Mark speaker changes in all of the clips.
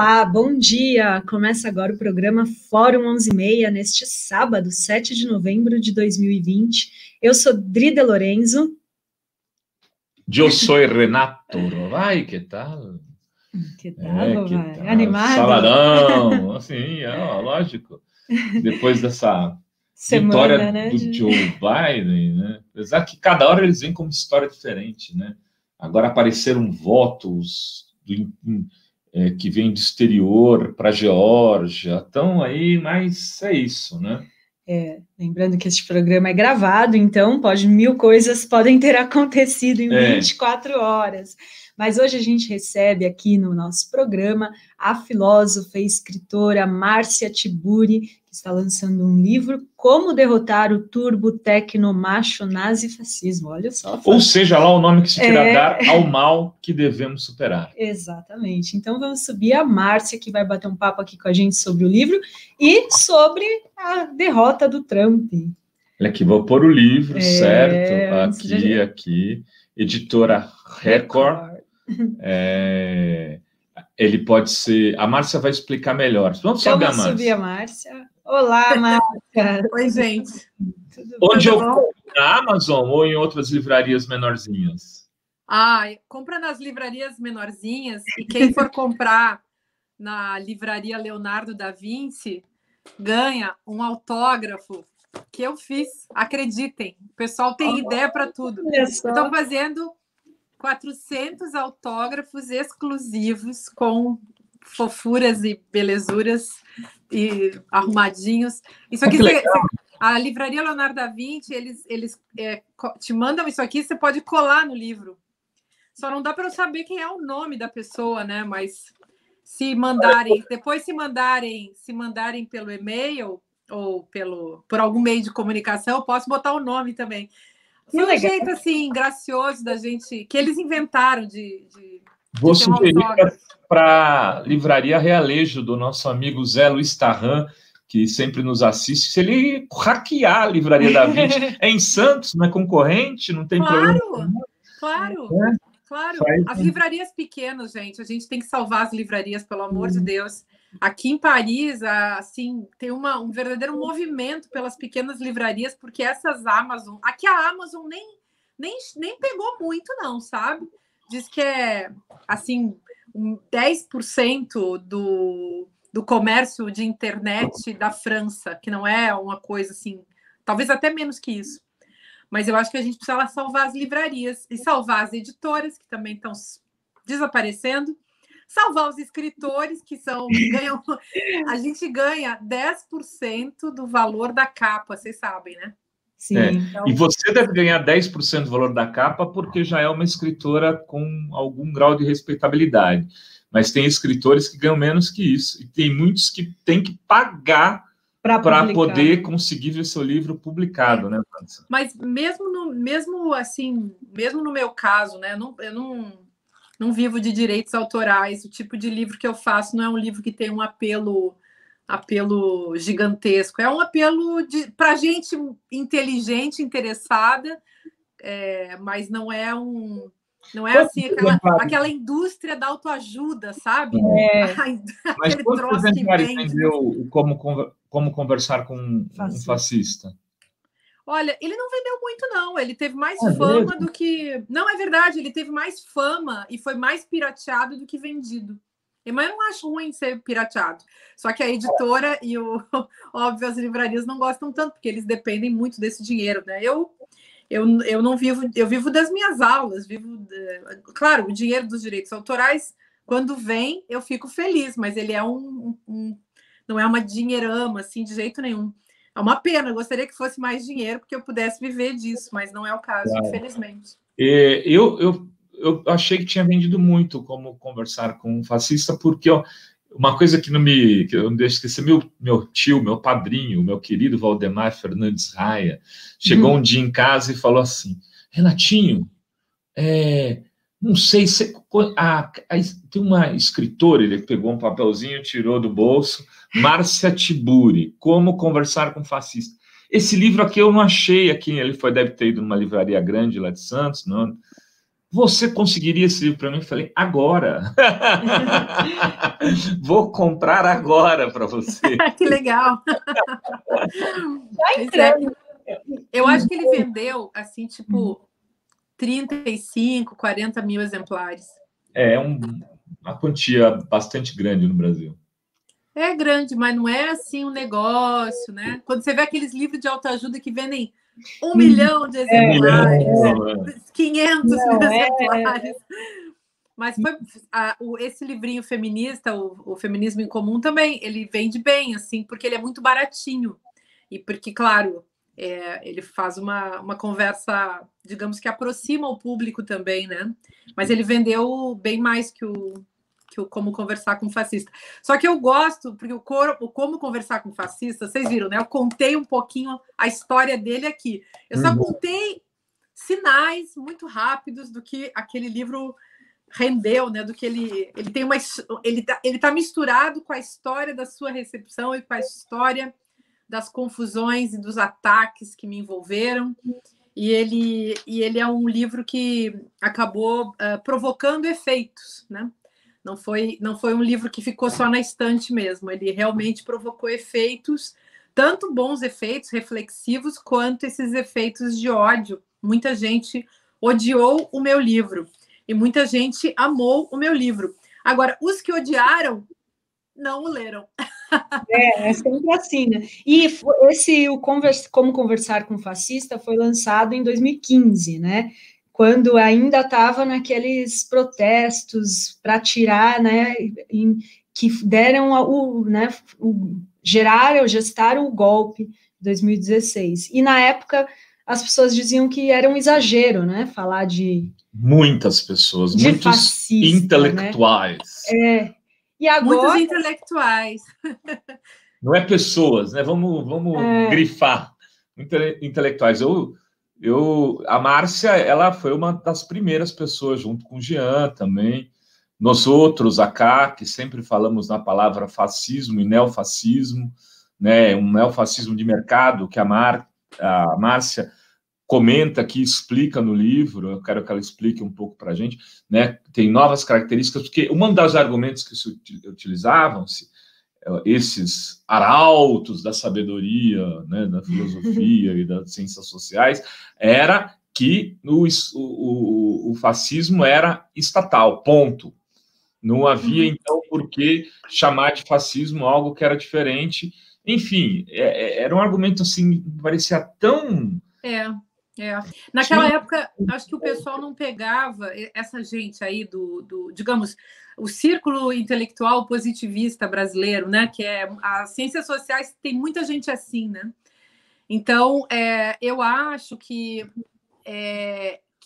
Speaker 1: Olá, bom dia! Começa agora o programa Fórum 11h30, neste sábado, 7 de novembro de 2020. Eu sou Drida Lorenzo.
Speaker 2: Eu sou Renato Rovai, que tal?
Speaker 1: Que tal,
Speaker 2: que
Speaker 1: Rovai?
Speaker 2: tal?
Speaker 1: Animado?
Speaker 2: Saladão, assim, lógico. Depois dessa
Speaker 1: Semana,
Speaker 2: vitória
Speaker 1: né,
Speaker 2: do Joe Biden, né? Apesar que cada hora eles vêm com uma história diferente, né? Agora apareceram votos que vêm do exterior para a Geórgia, estão aí, mas é isso, né?
Speaker 1: Lembrando que este programa é gravado, então mil coisas podem ter acontecido em 24 horas. Mas hoje a gente recebe aqui no nosso programa a filósofa e escritora Márcia Tiburi, que está lançando um livro, Como Derrotar o Turbo Tecnomacho Nazifascismo. Olha só.
Speaker 2: Ou seja, lá o nome que se queira dar ao mal que devemos superar.
Speaker 1: Exatamente. Então vamos subir a Márcia, que vai bater um papo aqui com a gente sobre o livro e sobre a derrota do Trump.
Speaker 2: Olha aqui, vou pôr o livro, certo? Aqui, editora Record. Ele pode ser... A Márcia vai explicar melhor. Vamos saber a Márcia.
Speaker 1: Vamos subir a Márcia. Olá, Márcia.
Speaker 3: Oi, gente.
Speaker 2: Onde eu compro? Na Amazon ou em outras livrarias menorzinhas?
Speaker 3: Compra nas livrarias menorzinhas e quem for comprar na livraria Leonardo da Vinci ganha um autógrafo que eu fiz. Acreditem, o pessoal tem ideia para tudo. Estou fazendo 400 autógrafos exclusivos com fofuras e belezuras e arrumadinhos. Isso aqui, a livraria Leonardo da Vinci, eles te mandam isso aqui, você pode colar no livro. Só não dá para eu saber quem é o nome da pessoa, né? Mas se mandarem pelo e-mail ou por algum meio de comunicação, eu posso botar o nome também. Foi um jeito assim gracioso da gente que eles inventaram de
Speaker 2: Vou sugerir para a livraria Realejo do nosso amigo Zé Luiz Tarran, que sempre nos assiste, se ele hackear a livraria da Vinci. É em Santos, não é concorrente, não tem problema.
Speaker 3: Claro. As livrarias pequenas, gente, a gente tem que salvar as livrarias, pelo amor de Deus. Aqui em Paris, assim, tem um verdadeiro movimento pelas pequenas livrarias, porque essas Amazon... Aqui a Amazon nem pegou muito, não, sabe? Diz que é, assim, 10% do comércio de internet da França, que não é uma coisa assim, talvez até menos que isso. Mas eu acho que a gente precisa salvar as livrarias e salvar as editoras, que também estão desaparecendo, salvar os escritores, que ganham... A gente ganha 10% do valor da capa, vocês sabem, né?
Speaker 1: Sim.
Speaker 2: Então... E você deve ganhar 10% do valor da capa porque já é uma escritora com algum grau de respeitabilidade. Mas tem escritores que ganham menos que isso. E tem muitos que têm que pagar para poder conseguir ver seu livro publicado, né, França?
Speaker 3: Mas mesmo no meu caso, né, eu não vivo de direitos autorais. O tipo de livro que eu faço não é um livro que tem um apelo gigantesco. É um apelo para gente inteligente, interessada, mas não é assim aquela indústria da autoajuda, sabe?
Speaker 2: Mas quantos exemplares vendeu como conversar com um fascista?
Speaker 3: Olha, ele não vendeu muito, não. Ele teve mais fama do que... Não, é verdade, ele teve mais fama e foi mais pirateado do que vendido. Mas eu não acho ruim ser pirateado. Só que a editora e óbvio, as livrarias não gostam tanto, porque eles dependem muito desse dinheiro, né? Eu não vivo... Eu vivo das minhas aulas, claro, o dinheiro dos direitos autorais, quando vem, eu fico feliz, mas ele é não é uma dinheirama, assim, de jeito nenhum. É uma pena, eu gostaria que fosse mais dinheiro, porque eu pudesse viver disso, mas não é o caso, infelizmente.
Speaker 2: Eu achei que tinha vendido muito como conversar com um fascista, porque uma coisa que eu não deixo esquecer, meu tio, meu padrinho, meu querido Valdemar Fernandes Raia, chegou um dia em casa e falou assim: Renatinho, não sei se... tem uma escritora, ele pegou um papelzinho, tirou do bolso, Márcia Tiburi, Como Conversar com Fascista. Esse livro aqui eu não achei aqui, deve ter ido numa livraria grande lá de Santos, não. você conseguiria esse livro para mim? Eu falei, agora. Vou comprar agora para você.
Speaker 3: Que legal.
Speaker 1: Tá entrando.
Speaker 3: Eu acho que ele vendeu, assim, tipo, 35, 40 mil exemplares.
Speaker 2: É uma quantia bastante grande no Brasil.
Speaker 3: É grande, mas não é assim um negócio, né? Quando você vê aqueles livros de autoajuda que vendem 1 milhão de exemplares, 500 mil exemplares. Mas esse livrinho feminista, o Feminismo em Comum, também, ele vende bem, assim, porque ele é muito baratinho. E porque, claro, ele faz uma conversa, digamos que aproxima o público também, né? Mas ele vendeu bem mais que o Como Conversar com Fascista. Só que eu gosto, porque o Como Conversar com Fascista, vocês viram, né? Eu contei um pouquinho a história dele aqui. Eu só contei sinais muito rápidos do que aquele livro rendeu, né? Do que ele tem ele tá misturado com a história da sua recepção e com a história das confusões e dos ataques que me envolveram. E ele é um livro que acabou provocando efeitos, né? Não foi um livro que ficou só na estante mesmo. Ele realmente provocou efeitos, tanto bons efeitos reflexivos, quanto esses efeitos de ódio. Muita gente odiou o meu livro e muita gente amou o meu livro. Agora, os que odiaram não o leram.
Speaker 1: É sempre assim, né? E Como Conversar com Fascista foi lançado em 2015, né? Quando ainda estava naqueles protestos para tirar, né? Que deram gestaram o golpe em 2016. E na época as pessoas diziam que era um exagero, né? Falar de
Speaker 2: muitas pessoas, muitos fascista, intelectuais.
Speaker 1: Né? E agora,
Speaker 3: muitos intelectuais.
Speaker 2: Não é pessoas, né? Vamos grifar. Intelectuais. A Márcia, ela foi uma das primeiras pessoas, junto com o Jean também. Nós outros, que sempre falamos na palavra fascismo e neofascismo, né? Um neofascismo de mercado que a Márcia comenta aqui, explica no livro. Eu quero que ela explique um pouco para a gente, né? Tem novas características, porque um dos argumentos que se utilizavam-se, esses arautos da sabedoria, né, da filosofia e das ciências sociais, era que o fascismo era estatal, ponto. Não havia, então, por que chamar de fascismo algo que era diferente. Enfim, era um argumento, assim, parecia tão...
Speaker 3: Naquela época, acho que o pessoal não pegava essa gente aí digamos, o círculo intelectual positivista brasileiro, né? Que as ciências sociais, tem muita gente assim, né? Então, eu acho que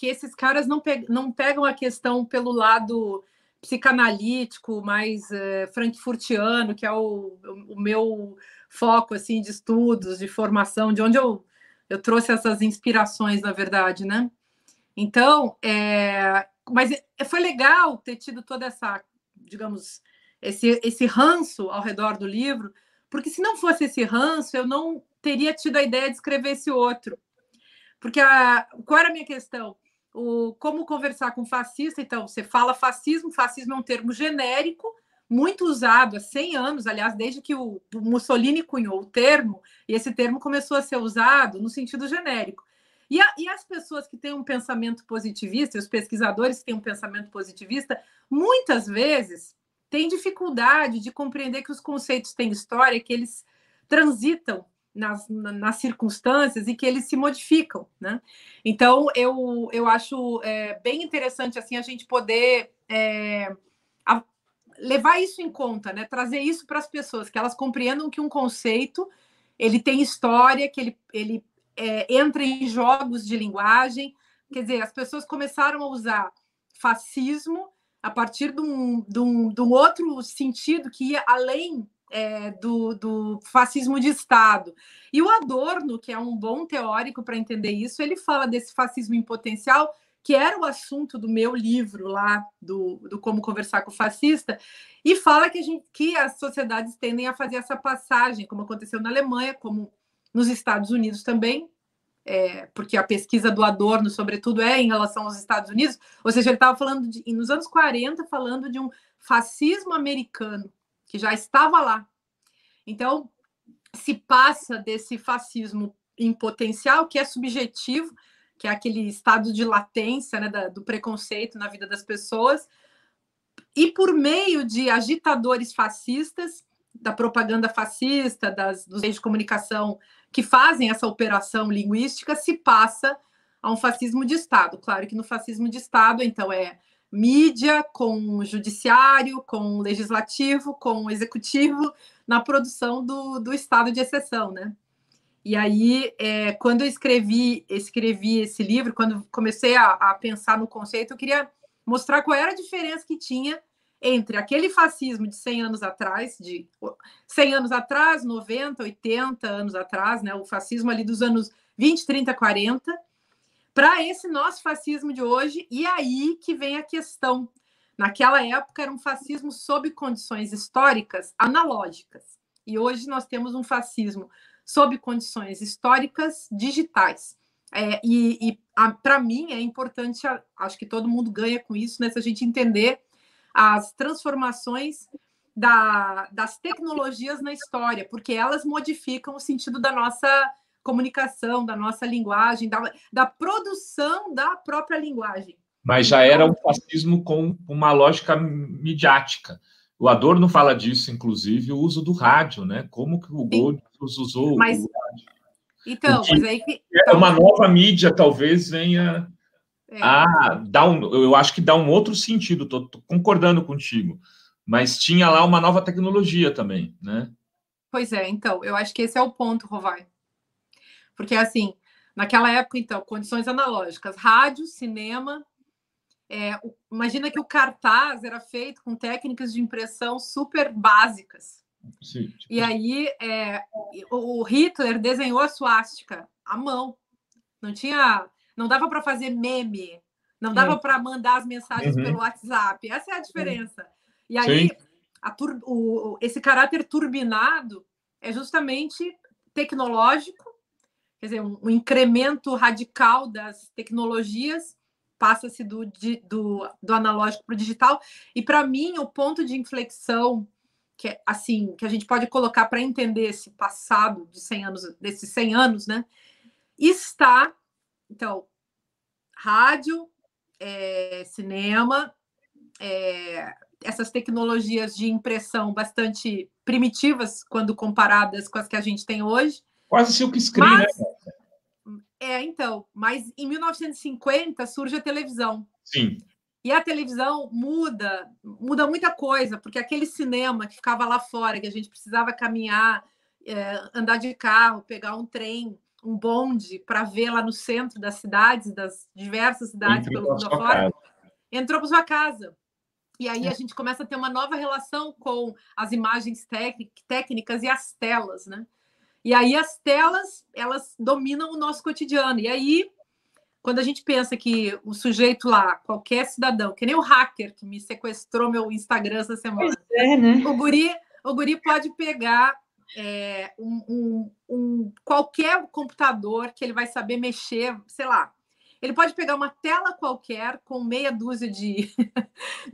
Speaker 3: esses caras não pegam a questão pelo lado psicanalítico, mais frankfurtiano, que é o meu foco, assim, de estudos, de formação, de onde eu trouxe essas inspirações, na verdade, né? Então, mas foi legal ter tido toda essa, digamos, esse ranço ao redor do livro, porque se não fosse esse ranço, eu não teria tido a ideia de escrever esse outro. Porque qual era a minha questão? Como conversar com fascista? Então, você fala fascismo é um termo genérico, muito usado há 100 anos, aliás, desde que o Mussolini cunhou o termo, e esse termo começou a ser usado no sentido genérico. E as pessoas que têm um pensamento positivista, os pesquisadores que têm um pensamento positivista, muitas vezes têm dificuldade de compreender que os conceitos têm história, que eles transitam nas circunstâncias e que eles se modificam, né? Então, eu acho bem interessante assim, a gente poder levar isso em conta, né? Trazer isso para as pessoas, que elas compreendam que um conceito ele tem história, que ele entra em jogos de linguagem. Quer dizer, as pessoas começaram a usar fascismo a partir de um outro sentido que ia além do fascismo de Estado. E o Adorno, que é um bom teórico para entender isso, ele fala desse fascismo em potencial, que era o assunto do meu livro lá, do Como Conversar com o Fascista, e fala que as sociedades tendem a fazer essa passagem, como aconteceu na Alemanha, como nos Estados Unidos também, porque a pesquisa do Adorno, sobretudo, é em relação aos Estados Unidos, ou seja, ele estava falando, nos anos 40, falando de um fascismo americano, que já estava lá. Então, se passa desse fascismo em potencial, que é subjetivo, que é aquele estado de latência, né, do preconceito na vida das pessoas, e por meio de agitadores fascistas, da propaganda fascista, dos meios de comunicação que fazem essa operação linguística, se passa a um fascismo de Estado. Claro que no fascismo de Estado, então, é mídia com judiciário, com legislativo, com executivo, na produção do estado de exceção, né? E aí, quando eu escrevi esse livro, quando comecei a pensar no conceito, eu queria mostrar qual era a diferença que tinha entre aquele fascismo de 100 anos atrás, 90, 80 anos atrás, né, o fascismo ali dos anos 20, 30, 40, para esse nosso fascismo de hoje, e aí que vem a questão. Naquela época era um fascismo sob condições históricas analógicas, e hoje nós temos um fascismo sob condições históricas digitais. Para mim é importante, acho que todo mundo ganha com isso, né, se a gente entender as transformações das tecnologias na história, porque elas modificam o sentido da nossa comunicação, da nossa linguagem, da produção da própria linguagem.
Speaker 2: Mas já era um fascismo com uma lógica midiática. O Adorno fala disso, inclusive, o uso do rádio, né? Como que o Goldsmith usou o rádio.
Speaker 3: Então, mas aí
Speaker 2: uma nova mídia talvez venha eu acho que dá um outro sentido, tô concordando contigo, mas tinha lá uma nova tecnologia também, né?
Speaker 3: Pois é, então, eu acho que esse é o ponto, Rovai. Porque, assim, naquela época, então, condições analógicas, rádio, cinema, imagina que o cartaz era feito com técnicas de impressão super básicas.
Speaker 2: Sim, tipo...
Speaker 3: E aí, o Hitler desenhou a suástica à mão. Não dava para fazer meme, não dava para mandar as mensagens pelo WhatsApp. Essa é a diferença. E aí, esse caráter turbinado é justamente tecnológico, quer dizer, um incremento radical das tecnologias, passa-se do analógico para o digital. E, para mim, o ponto de inflexão que a gente pode colocar para entender esse passado de 100 anos, desses 100 anos, né, está... Então, rádio, cinema, essas tecnologias de impressão bastante primitivas quando comparadas com as que a gente tem hoje.
Speaker 2: Quase silk screen, né?
Speaker 3: Então, mas em 1950 surge a televisão.
Speaker 2: Sim.
Speaker 3: E a televisão muda muita coisa, porque aquele cinema que ficava lá fora, que a gente precisava caminhar, andar de carro, pegar um trem, um bonde para ver lá no centro das cidades, das diversas cidades pelo mundo afora, entrou para sua casa. E aí a gente começa a ter uma nova relação com as imagens técnicas e as telas, né? E aí as telas, elas dominam o nosso cotidiano. E aí, quando a gente pensa que o sujeito lá, qualquer cidadão, que nem o hacker que me sequestrou meu Instagram essa semana,
Speaker 1: né?
Speaker 3: o guri pode pegar qualquer computador que ele vai saber mexer, sei lá. Ele pode pegar uma tela qualquer com meia dúzia de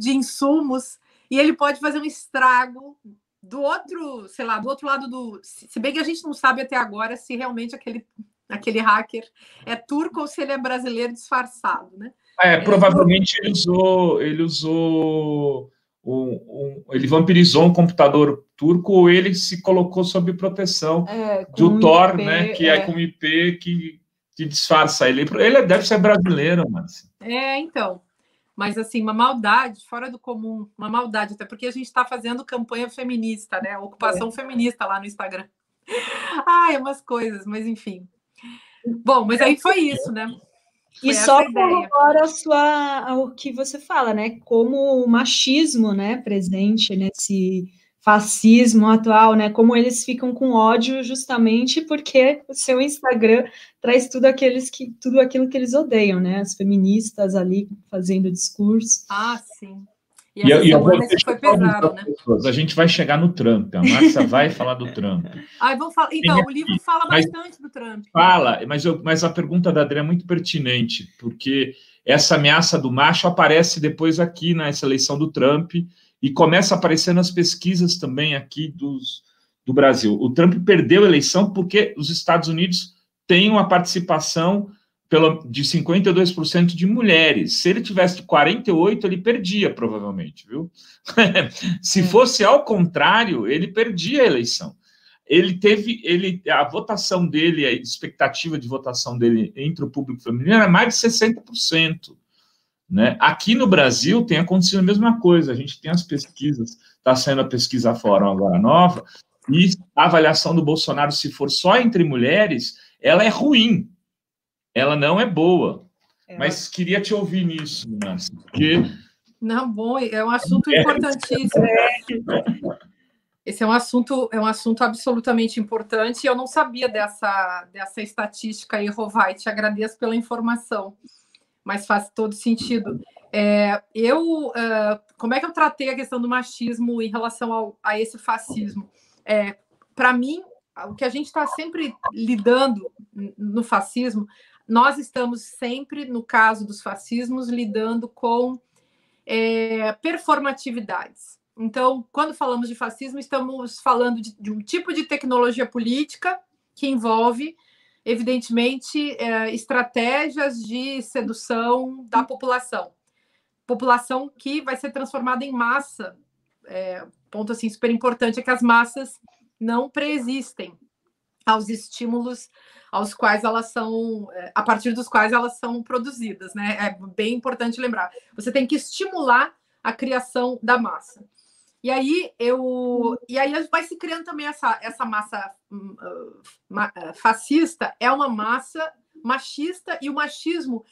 Speaker 3: insumos e ele pode fazer um estrago do outro lado do... Se bem que a gente não sabe até agora se realmente aquele hacker é turco ou se ele é brasileiro disfarçado, né?
Speaker 2: Provavelmente ele vampirizou um computador turco ou ele se colocou sob proteção do Tor, IP, né? Que é com IP que disfarça ele. Ele deve ser brasileiro, mas...
Speaker 3: Então. Mas, assim, uma maldade fora do comum, uma maldade, até porque a gente está fazendo campanha feminista, né? Ocupação feminista lá no Instagram. Umas coisas, mas enfim. Bom, mas aí foi isso, né?
Speaker 1: E só corrobora o que você fala, né? Como o machismo, né, presente nesse fascismo atual, né? Como eles ficam com ódio justamente porque o seu Instagram traz tudo aquilo que eles odeiam, né? As feministas ali fazendo discurso.
Speaker 3: Sim. E essa semana isso foi pesado, né?
Speaker 2: A gente vai chegar no Trump, a Márcia vai falar do Trump.
Speaker 3: Vamos falar. Então, o livro fala bastante do Trump.
Speaker 2: Fala, mas a pergunta da Adri é muito pertinente, porque essa ameaça do macho aparece depois aqui nessa eleição do Trump e começa a aparecer nas pesquisas também aqui do Brasil. O Trump perdeu a eleição porque os Estados Unidos têm uma participação de 52% de mulheres. Se ele tivesse de 48%, ele perdia, provavelmente, viu? Se fosse ao contrário, ele perdia a eleição. A votação dele, a expectativa de votação dele entre o público feminino era mais de 60%. Né? Aqui no Brasil tem acontecido a mesma coisa, a gente tem as pesquisas, está saindo a pesquisa Fórum agora nova, e a avaliação do Bolsonaro, se for só entre mulheres, ela é ruim. Ela não é boa, mas queria te ouvir nisso, Márcia, porque...
Speaker 3: Não, bom, é um assunto importantíssimo. Esse é um assunto absolutamente importante, e eu não sabia dessa estatística aí, Rovai, te agradeço pela informação, mas faz todo sentido. Como é que eu tratei a questão do machismo em relação a esse fascismo? Para mim, o que a gente está sempre lidando no fascismo, nós estamos sempre, no caso dos fascismos, lidando com performatividades. Então, quando falamos de fascismo, estamos falando de um tipo de tecnologia política que envolve, evidentemente, estratégias de sedução da população. População que vai ser transformada em massa. Ponto assim, super importante é que as massas não preexistem aos estímulos aos quais elas são, a partir dos quais elas são produzidas, né? É bem importante lembrar. Você tem que estimular a criação da massa. E aí vai se criando também essa massa fascista, é uma massa machista, e o machismo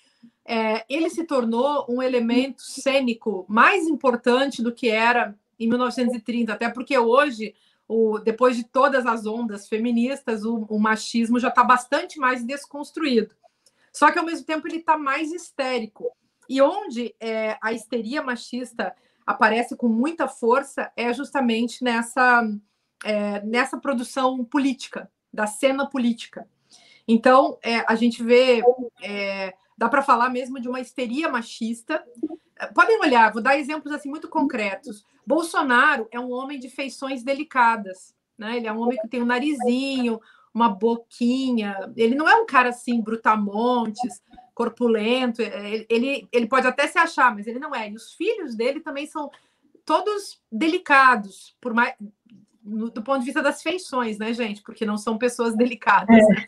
Speaker 3: ele se tornou um elemento cênico mais importante do que era em 1930, até porque hoje, depois de todas as ondas feministas, o machismo já está bastante mais desconstruído. Só que, ao mesmo tempo, ele está mais histérico. E onde a histeria machista aparece com muita força é justamente nessa produção política, da cena política. Então, a gente vê... dá para falar mesmo de uma histeria machista. Podem olhar, vou dar exemplos assim muito concretos. Bolsonaro é um homem de feições delicadas, né? Ele é um homem que tem um narizinho, uma boquinha. Ele não é um cara assim, brutamontes, corpulento. Ele pode até se achar, mas ele não é. E os filhos dele também são todos delicados, do ponto de vista das feições, né, gente? Porque não são pessoas delicadas, né?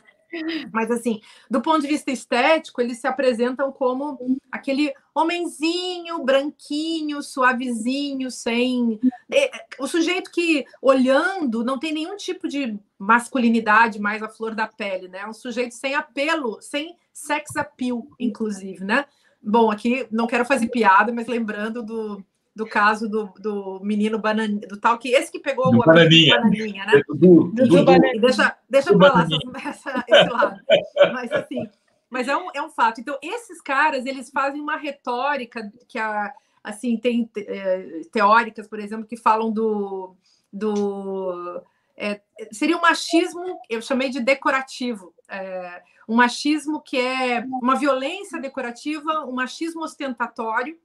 Speaker 3: Mas, assim, do ponto de vista estético, eles se apresentam como aquele homenzinho branquinho, suavezinho, sem... O sujeito que, olhando, não tem nenhum tipo de masculinidade mais à flor da pele, né? É um sujeito sem apelo, sem sex appeal, inclusive, né? Bom, aqui não quero fazer piada, mas lembrando do caso do menino bananinha, do tal que esse que pegou o
Speaker 2: bananinha,
Speaker 3: né? Deixa pra lá esse lado. Mas é um fato. Então, esses caras, eles fazem uma retórica que assim, tem teóricas, por exemplo, que falam seria um machismo, eu chamei de decorativo, um machismo que é uma violência decorativa, um machismo ostentatório.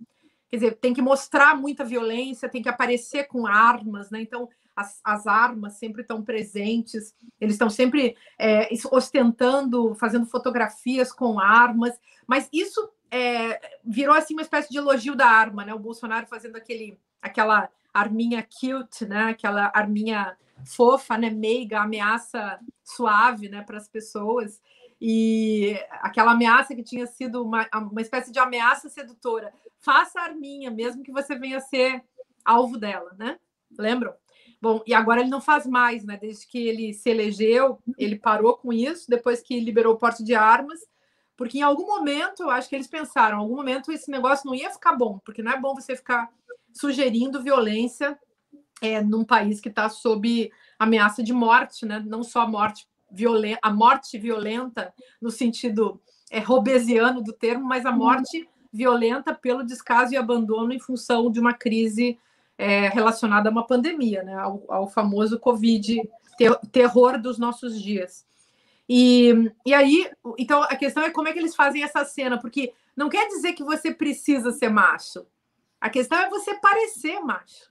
Speaker 3: Quer dizer, tem que mostrar muita violência, tem que aparecer com armas, né? Então, as armas sempre estão presentes, eles estão sempre ostentando, fazendo fotografias com armas, mas isso virou assim uma espécie de elogio da arma, né? O Bolsonaro fazendo aquela arminha cute, né? Aquela arminha fofa, né? Meiga, ameaça suave, né? Para as pessoas. E aquela ameaça que tinha sido uma espécie de ameaça sedutora. Faça a arminha, mesmo que você venha ser alvo dela, né? Lembram? Bom, e agora ele não faz mais, né? Desde que ele se elegeu, ele parou com isso, depois que liberou o porte de armas, porque em algum momento, eu acho que eles pensaram, em algum momento esse negócio não ia ficar bom, porque não é bom você ficar sugerindo violência num país que está sob ameaça de morte, né? Não só a morte violenta no sentido robesiano do termo, mas a morte violenta pelo descaso e abandono em função de uma crise relacionada a uma pandemia, né? Ao famoso Covid, terror dos nossos dias. E aí, então, a questão é como é que eles fazem essa cena, porque não quer dizer que você precisa ser macho. A questão é você parecer macho.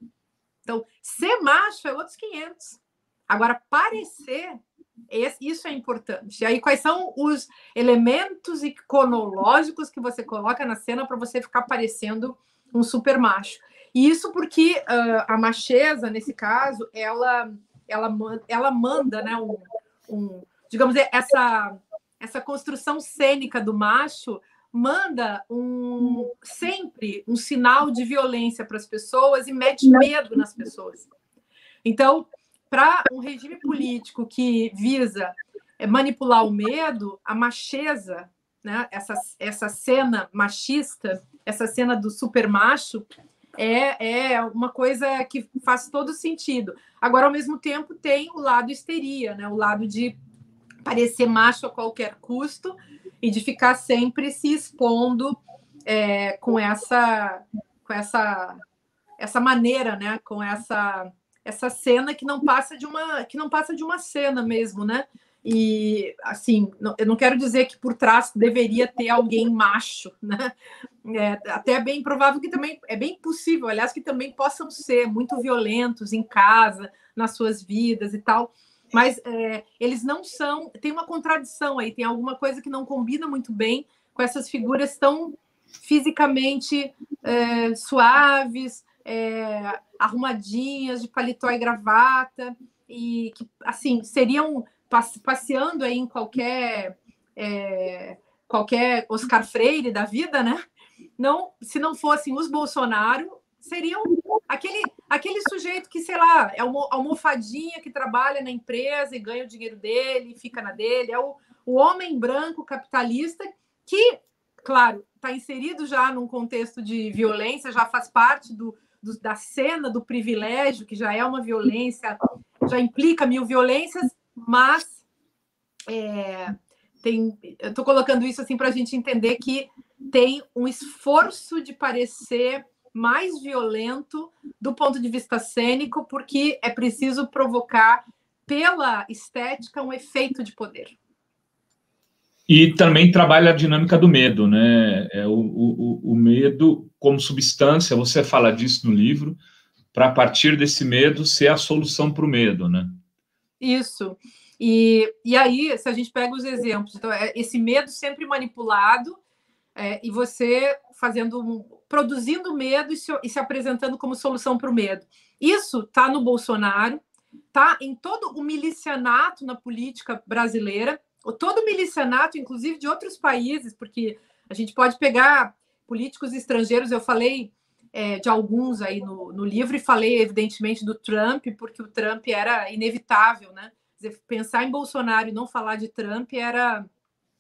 Speaker 3: Então, ser macho é outros 500. Agora, parecer, isso é importante. E aí, quais são os elementos iconológicos que você coloca na cena para você ficar parecendo um super macho? E isso porque a macheza, nesse caso, ela manda, né, digamos, essa construção cênica do macho manda sempre um sinal de violência para as pessoas e mete medo nas pessoas. Então, para um regime político que visa manipular o medo, a macheza, né, essa cena machista, essa cena do super macho, é uma coisa que faz todo sentido. Agora, ao mesmo tempo, tem o lado histeria, né, o lado de parecer macho a qualquer custo e de ficar sempre se expondo com essa maneira, né? Com essa cena que não passa de uma cena mesmo, né? E assim, eu não quero dizer que por trás deveria ter alguém macho, né? Até é bem provável que também é bem possível, aliás, que também possam ser muito violentos em casa, nas suas vidas e tal. Mas eles não são... Tem uma contradição aí, tem alguma coisa que não combina muito bem com essas figuras tão fisicamente suaves, arrumadinhas, de paletó e gravata, e que, assim, seriam passeando aí em qualquer Oscar Freire da vida, né? Não, se não fossem os Bolsonaro, seriam aquele sujeito que, sei lá, é uma almofadinha que trabalha na empresa e ganha o dinheiro dele, fica na dele, é o homem branco capitalista que, claro, está inserido já num contexto de violência, já faz parte da cena do privilégio, que já é uma violência, já implica 1000 violências, mas eu estou colocando isso assim para a gente entender que tem um esforço de parecer mais violento do ponto de vista cênico, porque é preciso provocar pela estética um efeito de poder.
Speaker 2: E também trabalha a dinâmica do medo, né? O medo como substância, você fala disso no livro, para a partir desse medo ser a solução para o medo, né?
Speaker 3: Isso. E aí, se a gente pega os exemplos, então, esse medo sempre manipulado, e você produzindo medo e se apresentando como solução para o medo. Isso está no Bolsonaro, está em todo o milicianato na política brasileira, todo o milicianato, inclusive de outros países, porque a gente pode pegar políticos estrangeiros, eu falei de alguns aí no livro, e falei, evidentemente, do Trump, porque o Trump era inevitável, né? Quer dizer, pensar em Bolsonaro e não falar de Trump era,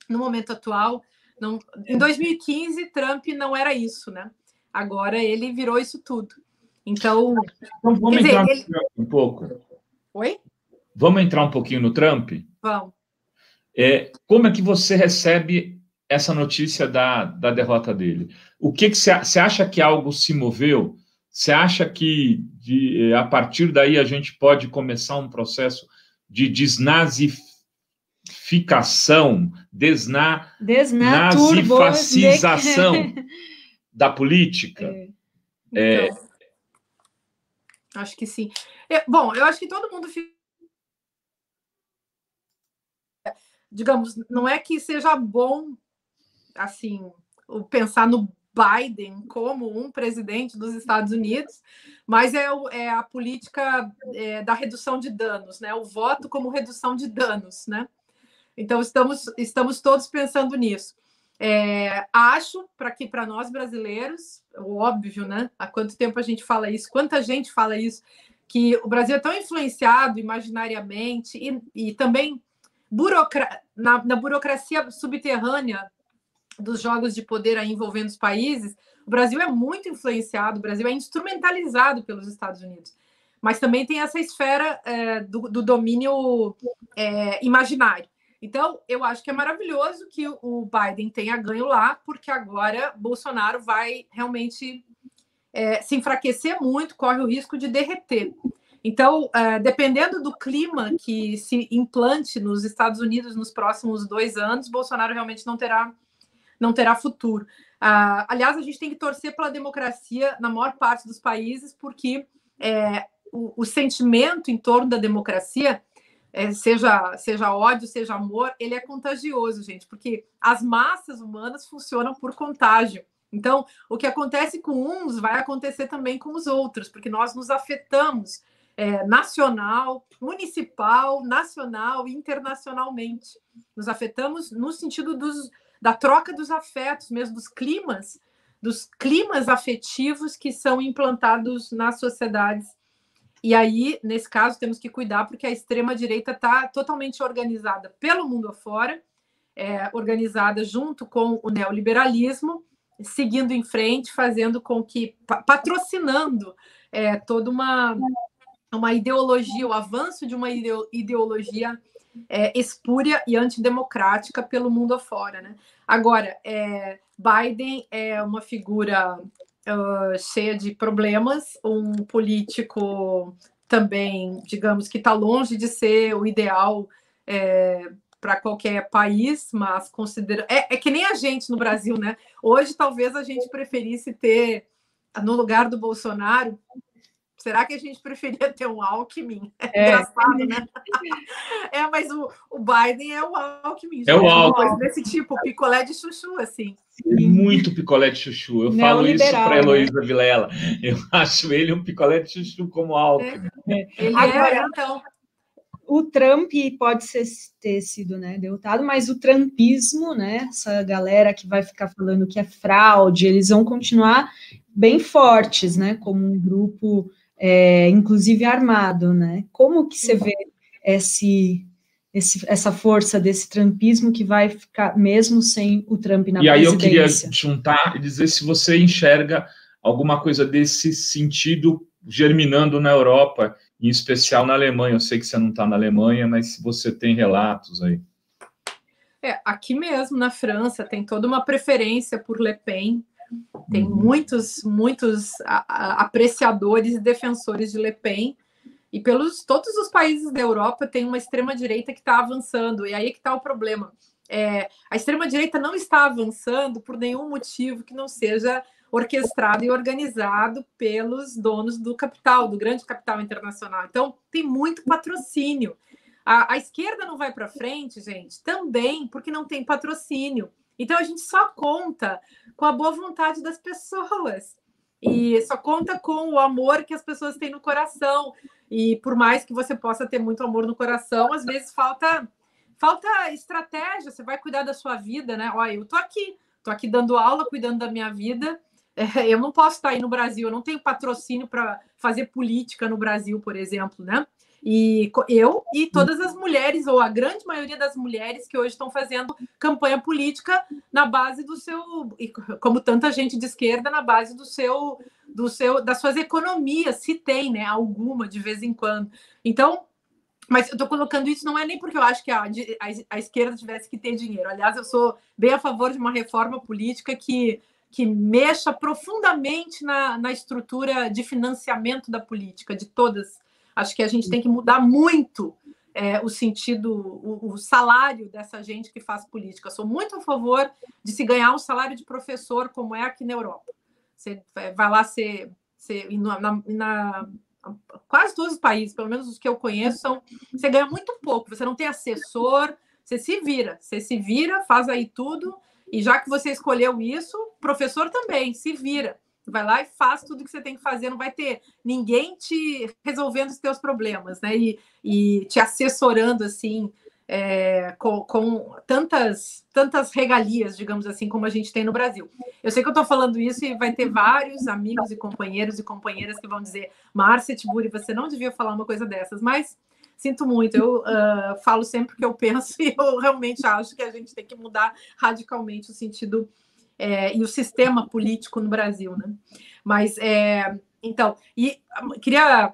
Speaker 3: no momento atual... Não, em 2015, Trump não era isso, né? Agora ele virou isso tudo. Então
Speaker 2: vamos entrar um pouco.
Speaker 3: Oi?
Speaker 2: Vamos entrar um pouquinho no Trump?
Speaker 3: Vamos.
Speaker 2: Como é que você recebe essa notícia da derrota dele? O que você acha que algo se moveu? Você acha que a partir daí a gente pode começar um processo de desnazificação, desnazifacização da política?
Speaker 3: Então, acho que sim. Bom, eu acho que todo mundo fica... Digamos, não é que seja bom, assim, pensar no Biden como um presidente dos Estados Unidos, mas é a política da redução de danos, né? O voto como redução de danos, né? Então, estamos todos pensando nisso. Acho que para nós brasileiros, óbvio, né? Há quanto tempo a gente fala isso, quanta gente fala isso, que o Brasil é tão influenciado imaginariamente e também na burocracia subterrânea dos jogos de poder aí envolvendo os países. O Brasil é muito influenciado, o Brasil é instrumentalizado pelos Estados Unidos, mas também tem essa esfera do domínio imaginário. Então, eu acho que é maravilhoso que o Biden tenha ganho lá, porque agora Bolsonaro vai realmente se enfraquecer muito, corre o risco de derreter. Então, dependendo do clima que se implante nos Estados Unidos nos próximos 2 anos, Bolsonaro realmente não terá futuro. Aliás, a gente tem que torcer pela democracia na maior parte dos países, porque o sentimento em torno da democracia, seja ódio, seja amor, ele é contagioso, gente, porque as massas humanas funcionam por contágio. Então, o que acontece com uns vai acontecer também com os outros, porque nós nos afetamos nacional, municipal, nacional e internacionalmente. Nos afetamos no sentido da troca dos afetos, mesmo dos climas afetivos que são implantados nas sociedades. E aí, nesse caso, temos que cuidar, porque a extrema-direita está totalmente organizada pelo mundo afora, organizada junto com o neoliberalismo, seguindo em frente, fazendo com que, patrocinando toda uma ideologia, o avanço de uma ideologia espúria e antidemocrática pelo mundo afora, né? Agora, Biden é uma figura cheia de problemas, um político também, digamos, que está longe de ser o ideal para qualquer país, mas considera... É que nem a gente no Brasil, né? Hoje, talvez a gente preferisse ter, no lugar do Bolsonaro, será que a gente preferia ter um Alckmin? Engraçado, né? Mas o Biden é o Alckmin.
Speaker 2: É o Alckmin.
Speaker 3: Desse tipo, picolé de chuchu, assim.
Speaker 2: Muito picolé de chuchu. Eu falo isso para Heloísa Vilela. Eu acho ele um picolé de chuchu como Alckmin.
Speaker 3: Ele agora, então...
Speaker 1: O Trump pode ter sido, né, derrotado, mas o trumpismo, né, essa galera que vai ficar falando que é fraude, eles vão continuar bem fortes, né, como um grupo, inclusive armado, né? Como que você vê essa força desse trumpismo que vai ficar mesmo sem o Trump na presidência?
Speaker 2: E aí eu queria juntar e dizer se você enxerga alguma coisa desse sentido germinando na Europa, em especial na Alemanha. Eu sei que você não está na Alemanha, mas se você tem relatos aí.
Speaker 3: Aqui mesmo, na França, tem toda uma preferência por Le Pen. Tem muitos apreciadores e defensores de Le Pen. E todos os países da Europa tem uma extrema-direita que está avançando. E aí que está o problema. A extrema-direita não está avançando por nenhum motivo que não seja orquestrado e organizado pelos donos do capital, do grande capital internacional. Então, tem muito patrocínio. A esquerda não vai para frente, gente, também porque não tem patrocínio. Então, a gente só conta com a boa vontade das pessoas. E só conta com o amor que as pessoas têm no coração. E por mais que você possa ter muito amor no coração, às vezes falta estratégia. Você vai cuidar da sua vida, né? Olha, eu tô aqui dando aula, cuidando da minha vida. Eu não posso estar aí no Brasil, eu não tenho patrocínio para fazer política no Brasil, por exemplo, né? E eu e todas as mulheres, ou a grande maioria das mulheres que hoje estão fazendo campanha política na base do seu, como tanta gente de esquerda, na base das suas economias, se tem, né? Alguma, de vez em quando. Então, mas eu estou colocando isso não é nem porque eu acho que a esquerda tivesse que ter dinheiro. Aliás, eu sou bem a favor de uma reforma política que mexa profundamente na estrutura de financiamento da política, de todas. Acho que a gente tem que mudar muito o sentido, o salário dessa gente que faz política. Sou muito a favor de se ganhar um salário de professor, como é aqui na Europa. Você vai lá quase todos os países, pelo menos os que eu conheço, você ganha muito pouco. Você não tem assessor, você se vira, faz aí tudo. E já que você escolheu isso, professor também, se vira. Vai lá e faz tudo que você tem que fazer. Não vai ter ninguém te resolvendo os teus problemas, né? E te assessorando, assim, com tantas regalias, digamos assim, como a gente tem no Brasil. Eu sei que eu estou falando isso e vai ter vários amigos e companheiros e companheiras que vão dizer: Márcia Tiburi, você não devia falar uma coisa dessas, mas... Sinto muito, eu falo sempre o que eu penso e eu realmente acho que a gente tem que mudar radicalmente o sentido e o sistema político no Brasil, né? Mas, Então, e queria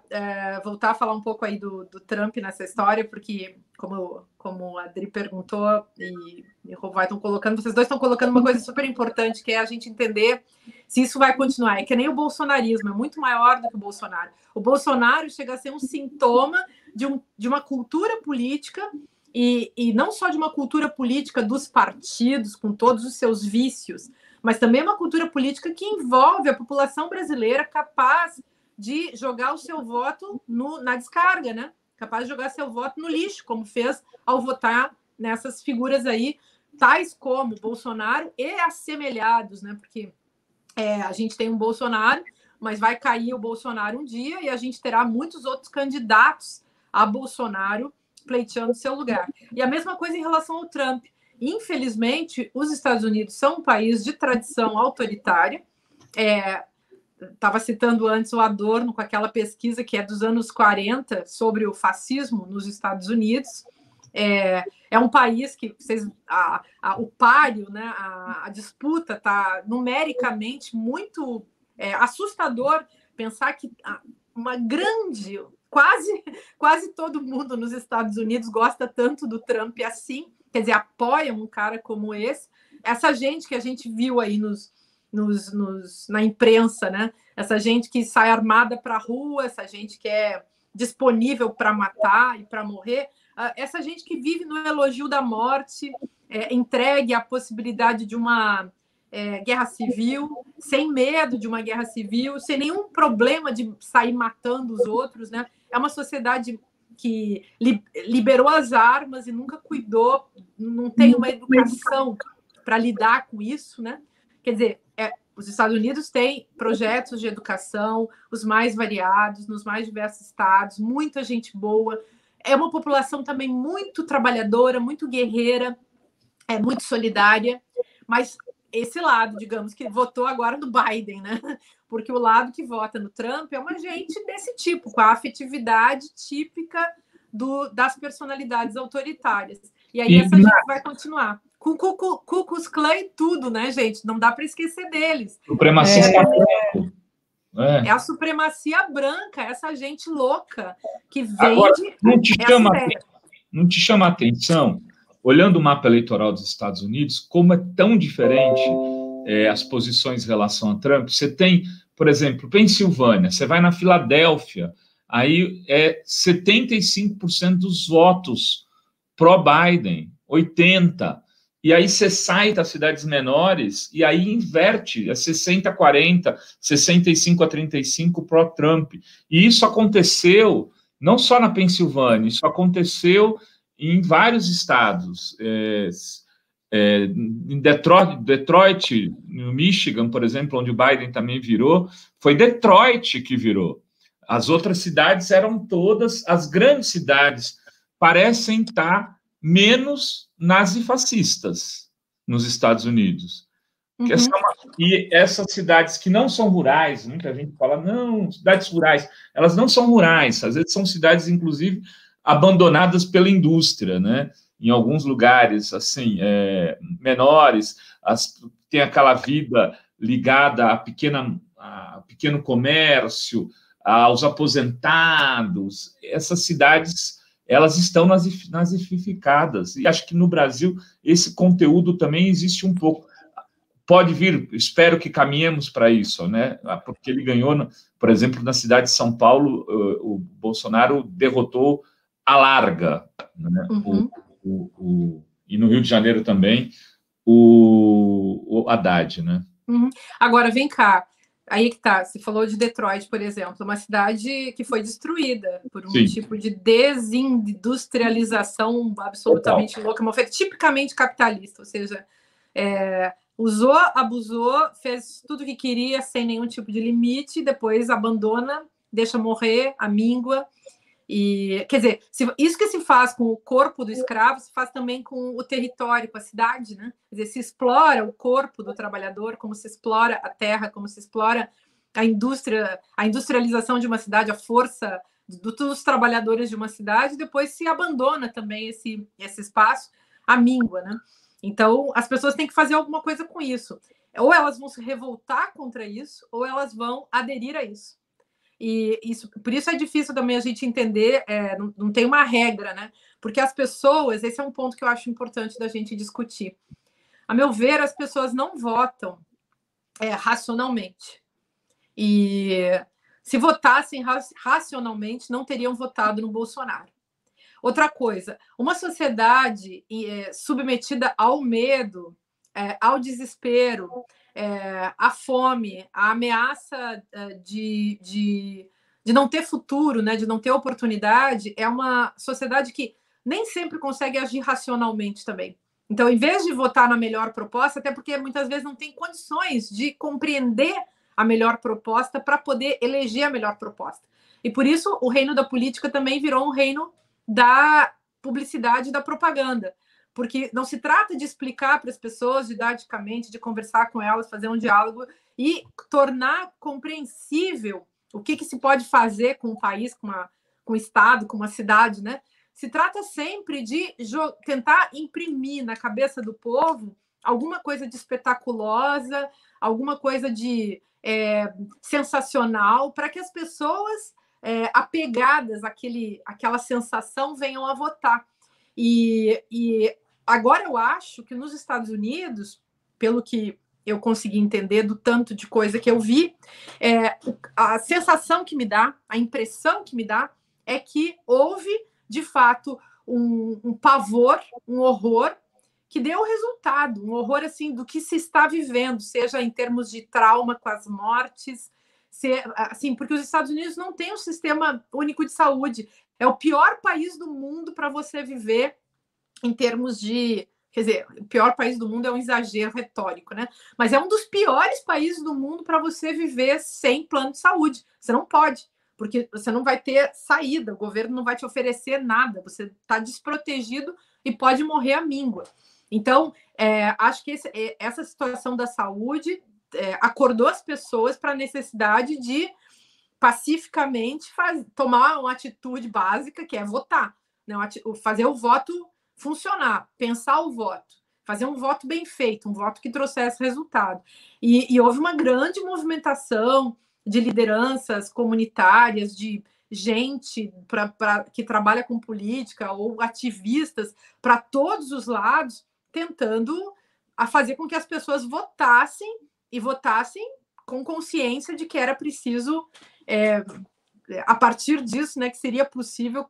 Speaker 3: voltar a falar um pouco aí do Trump nessa história, porque, como a Adri perguntou e o Rovai estão colocando, vocês dois estão colocando uma coisa super importante, que é a gente entender se isso vai continuar. É que nem o bolsonarismo, é muito maior do que o Bolsonaro. O Bolsonaro chega a ser um sintoma de uma cultura política, e não só de uma cultura política dos partidos, com todos os seus vícios, mas também uma cultura política que envolve a população brasileira capaz de jogar o seu voto na descarga, né? Capaz de jogar seu voto no lixo, como fez ao votar nessas figuras aí, tais como Bolsonaro e assemelhados, né? Porque a gente tem um Bolsonaro, mas vai cair o Bolsonaro um dia e a gente terá muitos outros candidatos a Bolsonaro pleiteando seu lugar. E a mesma coisa em relação ao Trump. Infelizmente, os Estados Unidos são um país de tradição autoritária. Estava citando antes o Adorno com aquela pesquisa que é dos anos 40 sobre o fascismo nos Estados Unidos. É um país que o páreo, né, a disputa está numericamente muito assustador. Pensar que uma grande, quase todo mundo nos Estados Unidos gosta tanto do Trump assim, quer dizer, apoia um cara como esse. Essa gente que a gente viu aí na imprensa, né? Essa gente que sai armada para a rua, essa gente que é disponível para matar e para morrer, essa gente que vive no elogio da morte, entregue à possibilidade de uma guerra civil, sem medo de uma guerra civil, sem nenhum problema de sair matando os outros, né? É uma sociedade que liberou as armas e nunca cuidou, não tem uma educação para lidar com isso, né? Quer dizer, os Estados Unidos têm projetos de educação, os mais variados, nos mais diversos estados, muita gente boa. É uma população também muito trabalhadora, muito guerreira, muito solidária, mas esse lado, digamos, que votou agora no Biden, né? Porque o lado que vota no Trump é uma gente desse tipo, com a afetividade típica das personalidades autoritárias. E aí essa gente vai continuar. Com Ku Klux Klan e tudo, né, gente? Não dá para esquecer deles.
Speaker 2: Supremacia branca.
Speaker 3: É a supremacia branca, essa gente louca que vende.
Speaker 2: Agora, não te chama a atenção, olhando o mapa eleitoral dos Estados Unidos, como é tão diferente as posições em relação a Trump? Você tem, por exemplo, Pensilvânia, você vai na Filadélfia, aí 75% dos votos pró-Biden, 80%. E aí você sai das cidades menores e aí inverte, 60-40, 65-35 pró-Trump. E isso aconteceu não só na Pensilvânia, isso aconteceu em vários estados. Em Detroit, no Michigan, por exemplo, onde o Biden também virou, foi Detroit que virou. As outras cidades eram todas, as grandes cidades parecem estar menos nazifascistas nos Estados Unidos. Uhum. E essas cidades que não são rurais, muita gente fala, não, cidades rurais, elas não são rurais, às vezes são cidades, inclusive, abandonadas pela indústria, né? Em alguns lugares, assim, menores, tem aquela vida ligada a pequeno comércio, aos aposentados. Essas cidades, elas estão nazificadas. E acho que no Brasil esse conteúdo também existe um pouco. Pode vir, espero que caminhemos para isso, né? Porque ele ganhou, por exemplo, na cidade de São Paulo, o Bolsonaro derrotou à larga, né? Uhum. E no Rio de Janeiro também, o Haddad, né?
Speaker 3: Uhum. Agora, vem cá. Aí que tá, você falou de Detroit, por exemplo, uma cidade que foi destruída por um tipo de desindustrialização absolutamente louca, uma oferta tipicamente capitalista, ou seja, usou, abusou, fez tudo o que queria sem nenhum tipo de limite, depois abandona, deixa morrer, amíngua. E, quer dizer, isso que se faz com o corpo do escravo, se faz também com o território, com a cidade, né? Quer dizer, se explora o corpo do trabalhador, como se explora a terra, como se explora a industrialização de uma cidade, a força dos trabalhadores de uma cidade, depois se abandona também esse espaço, a míngua, né? Então, as pessoas têm que fazer alguma coisa com isso. Ou elas vão se revoltar contra isso, ou elas vão aderir a isso. E por isso é difícil também a gente entender, não tem uma regra, né? Porque as pessoas, esse é um ponto que eu acho importante da gente discutir. A meu ver, as pessoas não votam racionalmente. E se votassem racionalmente, não teriam votado no Bolsonaro. Outra coisa, uma sociedade submetida ao medo, ao desespero, à fome, à ameaça de não ter futuro, né, de não ter oportunidade, é uma sociedade que nem sempre consegue agir racionalmente também. Então, em vez de votar na melhor proposta, até porque muitas vezes não tem condições de compreender a melhor proposta para poder eleger a melhor proposta. E por isso o reino da política também virou um reino da publicidade e da propaganda, porque não se trata de explicar para as pessoas didaticamente, de conversar com elas, fazer um diálogo e tornar compreensível o que se pode fazer com um país, com um estado, com uma cidade, né? Se trata sempre de tentar imprimir na cabeça do povo alguma coisa de espetaculosa, alguma coisa de sensacional, para que as pessoas apegadas àquela sensação venham a votar. E agora eu acho que nos Estados Unidos, pelo que eu consegui entender do tanto de coisa que eu vi, a sensação que me dá, a impressão que me dá, é que houve, de fato, um pavor, um horror, que deu resultado, um horror assim do que se está vivendo, seja em termos de trauma com as mortes, assim, porque os Estados Unidos não têm um sistema único de saúde. É o pior país do mundo para você viver em termos de... Quer dizer, o pior país do mundo é um exagero retórico, né? Mas é um dos piores países do mundo para você viver sem plano de saúde. Você não pode, porque você não vai ter saída, o governo não vai te oferecer nada, você está desprotegido e pode morrer à míngua. Então, acho que essa situação da saúde acordou as pessoas para a necessidade de pacificamente tomar uma atitude básica, que é votar, né? Fazer o voto funcionar, pensar o voto, fazer um voto bem feito, um voto que trouxesse resultado. E houve uma grande movimentação de lideranças comunitárias, de gente que trabalha com política ou ativistas para todos os lados, tentando fazer com que as pessoas votassem e votassem com consciência de que era preciso, a partir disso, né, que seria possível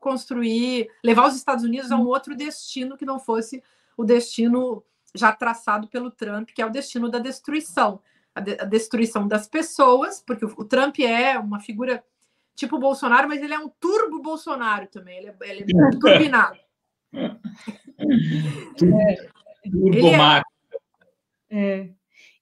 Speaker 3: levar os Estados Unidos a um outro destino que não fosse o destino já traçado pelo Trump, que é o destino da destruição. A destruição das pessoas, porque o Trump é uma figura tipo Bolsonaro, mas ele é um turbo-Bolsonaro também, ele é turbinado.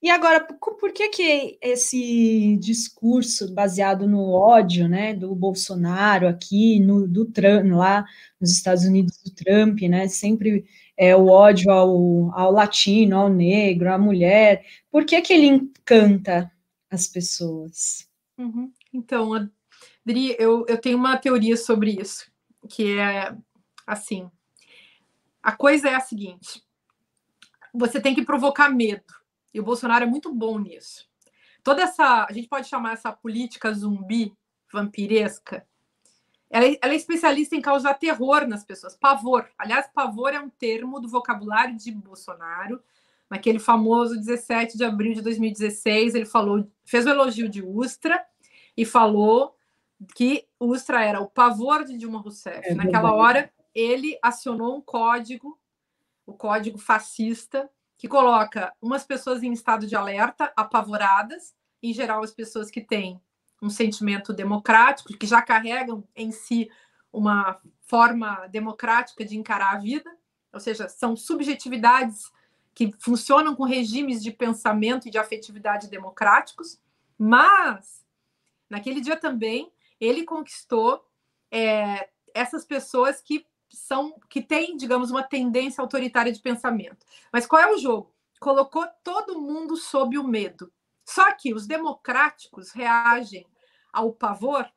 Speaker 1: E agora, por que esse discurso baseado no ódio, né, do Bolsonaro aqui, do Trump, lá nos Estados Unidos, do Trump, né, sempre o ódio ao latino, ao negro, à mulher, por que ele encanta as pessoas?
Speaker 3: Uhum. Então, Adri, eu tenho uma teoria sobre isso, que é assim, a coisa é a seguinte, você tem que provocar medo, e o Bolsonaro é muito bom nisso. A gente pode chamar essa política zumbi, vampiresca, ela é especialista em causar terror nas pessoas, pavor. Aliás, pavor é um termo do vocabulário de Bolsonaro. Naquele famoso 17 de abril de 2016, ele fez o elogio de Ustra e falou que Ustra era o pavor de Dilma Rousseff. Naquela hora, ele acionou um código, o código fascista, que coloca umas pessoas em estado de alerta, apavoradas, em geral as pessoas que têm um sentimento democrático, que já carregam em si uma forma democrática de encarar a vida, ou seja, são subjetividades que funcionam com regimes de pensamento e de afetividade democráticos, mas, naquele dia também, ele conquistou essas pessoas que têm, digamos, uma tendência autoritária de pensamento. Mas qual é o jogo? Colocou todo mundo sob o medo. Só que os democráticos reagem ao pavor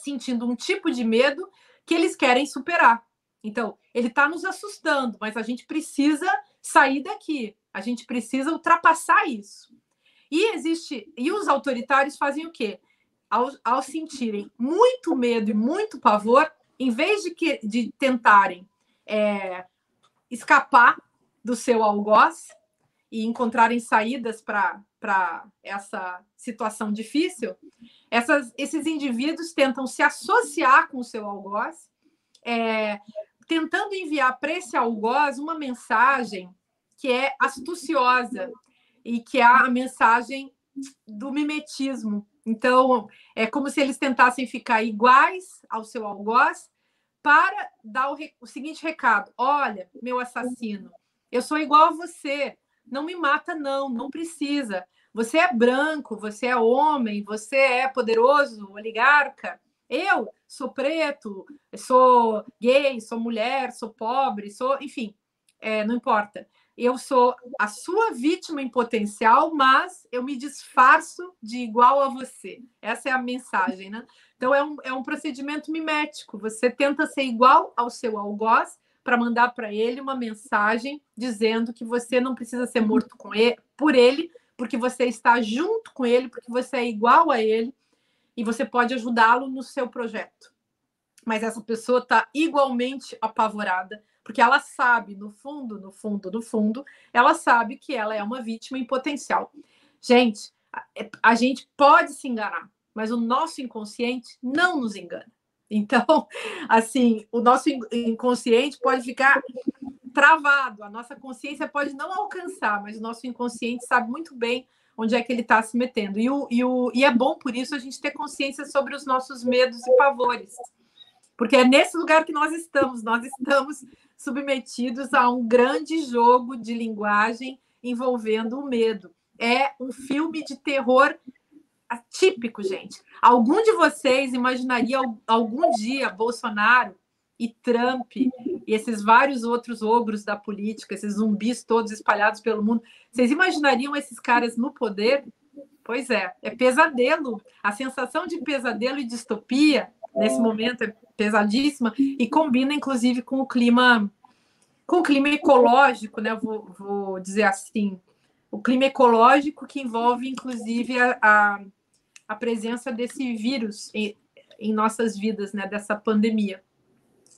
Speaker 3: sentindo um tipo de medo que eles querem superar. Então, ele está nos assustando, mas a gente precisa sair daqui, a gente precisa ultrapassar isso. E os autoritários fazem o quê? ao sentirem muito medo e muito pavor, em vez de tentarem escapar do seu algoz e encontrarem saídas para essa situação difícil, esses indivíduos tentam se associar com o seu algoz, tentando enviar para esse algoz uma mensagem que é astuciosa e que é a mensagem do mimetismo. Então, é como se eles tentassem ficar iguais ao seu algoz para dar o seguinte recado: olha, meu assassino, eu sou igual a você, não me mata não precisa. Você é branco, você é homem, você é poderoso, oligarca. Eu sou preto, sou gay, sou mulher, sou pobre, enfim, não importa. Eu sou a sua vítima em potencial, mas eu me disfarço de igual a você. Essa é a mensagem, né? Então, é um procedimento mimético. Você tenta ser igual ao seu algoz para mandar para ele uma mensagem dizendo que você não precisa ser morto por ele, porque você está junto com ele, porque você é igual a ele e você pode ajudá-lo no seu projeto. Mas essa pessoa está igualmente apavorada, porque ela sabe, no fundo, ela sabe que ela é uma vítima em potencial. Gente, a gente pode se enganar, mas o nosso inconsciente não nos engana. Então, assim, o nosso inconsciente pode ficar travado, a nossa consciência pode não alcançar, mas o nosso inconsciente sabe muito bem onde é que ele está se metendo. E é bom, por isso, a gente ter consciência sobre os nossos medos e pavores. Porque é nesse lugar que nós estamos submetidos a um grande jogo de linguagem envolvendo o medo. É um filme de terror atípico, gente. Algum de vocês imaginaria algum dia Bolsonaro e Trump e esses vários outros ogros da política, esses zumbis todos espalhados pelo mundo, vocês imaginariam esses caras no poder? Pois é pesadelo. A sensação de pesadelo e distopia nesse momento é pesadíssima e combina, inclusive, com o clima ecológico, né? Vou dizer assim, o clima ecológico que envolve, inclusive, a presença desse vírus em nossas vidas, né? Dessa pandemia.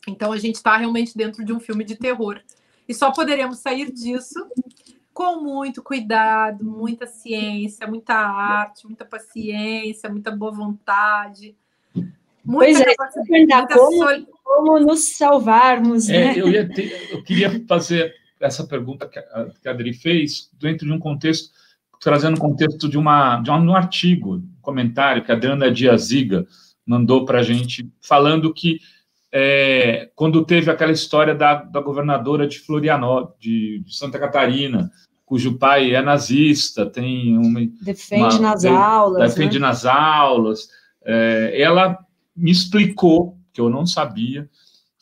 Speaker 3: Então, a gente está realmente dentro de um filme de terror. E só poderemos sair disso com muito cuidado, muita ciência, muita arte, muita paciência, muita boa vontade.
Speaker 1: Pois é, como nos salvarmos, né?
Speaker 2: Eu queria fazer essa pergunta que a Adri fez dentro de um contexto, trazendo um contexto de um artigo, um comentário que a Adriana Diaziga mandou para a gente, falando que quando teve aquela história da governadora de Florianópolis, de Santa Catarina, cujo pai é nazista,
Speaker 1: defende nas aulas,
Speaker 2: ela me explicou, que eu não sabia,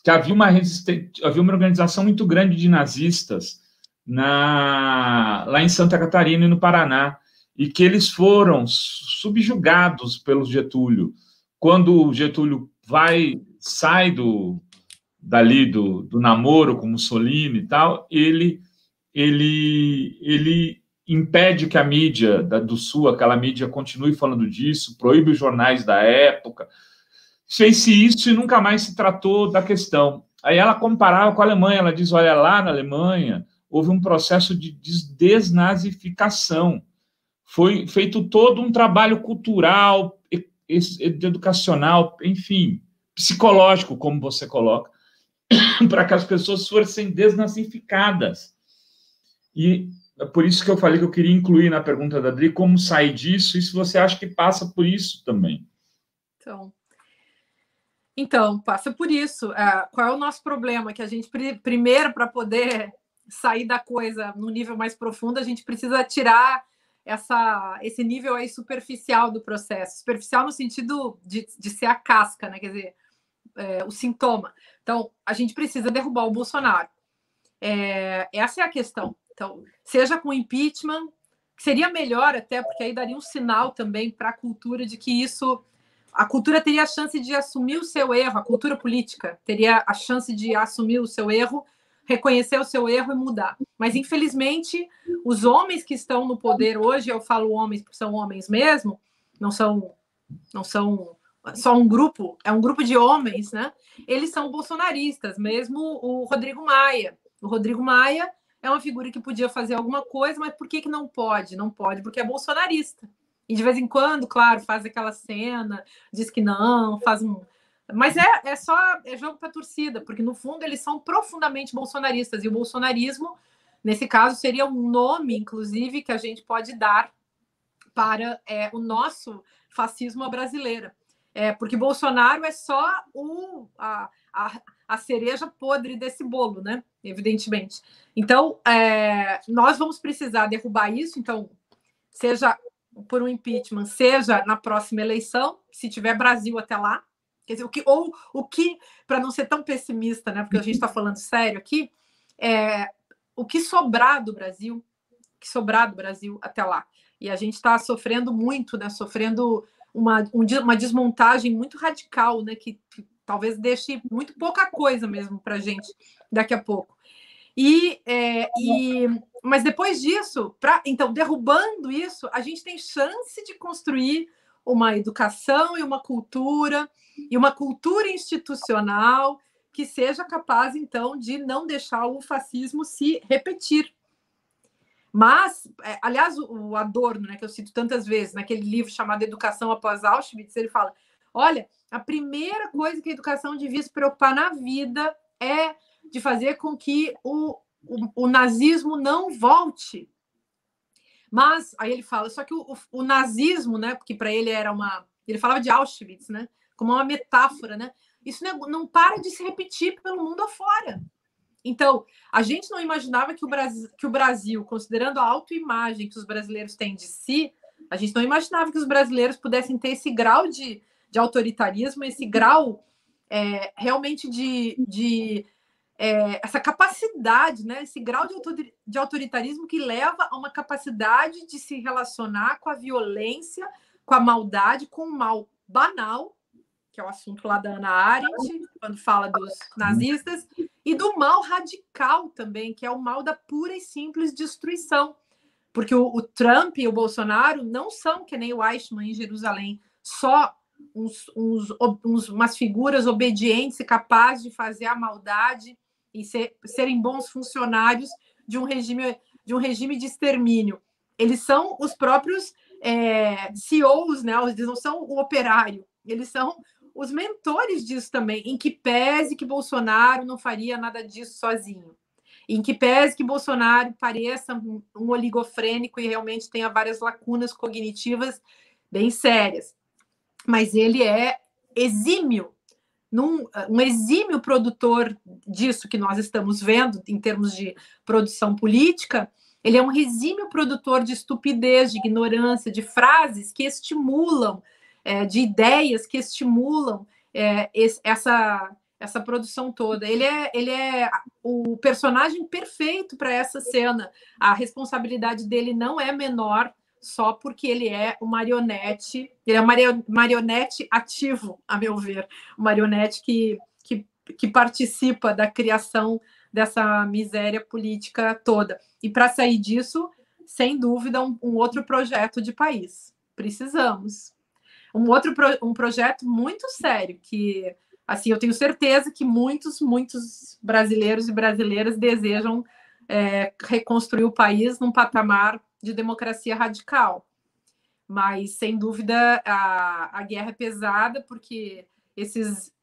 Speaker 2: que havia uma organização muito grande de nazistas lá em Santa Catarina e no Paraná, e que eles foram subjugados pelo Getúlio. Quando o Getúlio sai dali do namoro com Mussolini e tal, ele impede que a mídia do Sul, aquela mídia, continue falando disso, proíbe os jornais da época. Fez-se isso e nunca mais se tratou da questão. Aí ela comparava com a Alemanha, ela diz, olha, lá na Alemanha houve um processo de desnazificação. Foi feito todo um trabalho cultural, educacional, enfim, psicológico, como você coloca, para que as pessoas fossem desnazificadas. E é por isso que eu falei que eu queria incluir na pergunta da Adri como sair disso, e se você acha que passa por isso também.
Speaker 3: Então, passa por isso. Qual é o nosso problema? Que a gente, primeiro, para poder sair da coisa no nível mais profundo, a gente precisa tirar esse nível aí superficial do processo. Superficial no sentido de ser a casca, né? Quer dizer, o sintoma. Então, a gente precisa derrubar o Bolsonaro. Essa é a questão. Então, seja com impeachment, que seria melhor até, porque aí daria um sinal também para a cultura de que a cultura teria a chance de assumir o seu erro, a cultura política teria a chance de assumir o seu erro, reconhecer o seu erro e mudar. Mas, infelizmente, os homens que estão no poder hoje, eu falo homens porque são homens mesmo, não são não são só um grupo, é um grupo de homens, né? Eles são bolsonaristas, mesmo o Rodrigo Maia. O Rodrigo Maia é uma figura que podia fazer alguma coisa, mas por que não pode? Não pode porque é bolsonarista. E de vez em quando, claro, faz aquela cena, diz que não, faz um... Mas é jogo para torcida, porque no fundo eles são profundamente bolsonaristas, e o bolsonarismo, nesse caso, seria um nome, inclusive, que a gente pode dar para o nosso fascismo brasileiro. Porque Bolsonaro é só a cereja podre desse bolo, né? Evidentemente. Então, nós vamos precisar derrubar isso, então, seja por um impeachment, seja na próxima eleição, se tiver Brasil até lá. Quer dizer, o que para não ser tão pessimista, né? Porque a gente está falando sério aqui, o que sobrar do Brasil, até lá. E a gente está sofrendo muito, né? Sofrendo uma desmontagem muito radical, né? Que talvez deixe muito pouca coisa mesmo para a gente daqui a pouco. Mas depois disso, então, derrubando isso, a gente tem chance de construir uma educação e uma cultura institucional que seja capaz, então, de não deixar o fascismo se repetir. Mas, aliás, o Adorno, né, que eu cito tantas vezes, naquele livro chamado Educação Após Auschwitz, ele fala, olha, a primeira coisa que a educação devia se preocupar na vida é de fazer com que o nazismo não volte. Mas, aí ele fala, só que o nazismo, né, porque para ele era ele falava de Auschwitz, né, como uma metáfora, né, isso não para de se repetir pelo mundo afora. Então, a gente não imaginava que o Brasil, considerando a autoimagem que os brasileiros têm de si, a gente não imaginava que os brasileiros pudessem ter esse grau de autoritarismo, esse grau realmente de essa capacidade, né? Esse grau de autoritarismo que leva a uma capacidade de se relacionar com a violência, com a maldade, com o mal banal, que é o assunto lá da Hannah Arendt, quando fala dos nazistas, e do mal radical também, que é o mal da pura e simples destruição. Porque o Trump e o Bolsonaro não são, que nem o Eichmann em Jerusalém, só umas figuras obedientes e capazes de fazer a maldade e serem bons funcionários de um regime de extermínio. Eles são os próprios CEOs, né? Eles não são o operário, eles são os mentores disso também, em que pese que Bolsonaro não faria nada disso sozinho, em que pese que Bolsonaro pareça um oligofrênico e realmente tenha várias lacunas cognitivas bem sérias, mas ele é exímio, um exímio produtor disso que nós estamos vendo em termos de produção política. Ele é um exímio produtor de estupidez, de ignorância, de frases que estimulam, de ideias que estimulam essa produção toda. Ele é o personagem perfeito para essa cena. A responsabilidade dele não é menor só porque ele é um marionete. Ele é um marionete ativo, a meu ver. Um marionete que participa da criação dessa miséria política toda. E para sair disso, sem dúvida, um outro projeto de país. Precisamos. Um projeto muito sério, que assim, eu tenho certeza que muitos brasileiros e brasileiras desejam reconstruir o país num patamar de democracia radical. Mas, sem dúvida, a guerra é pesada, porque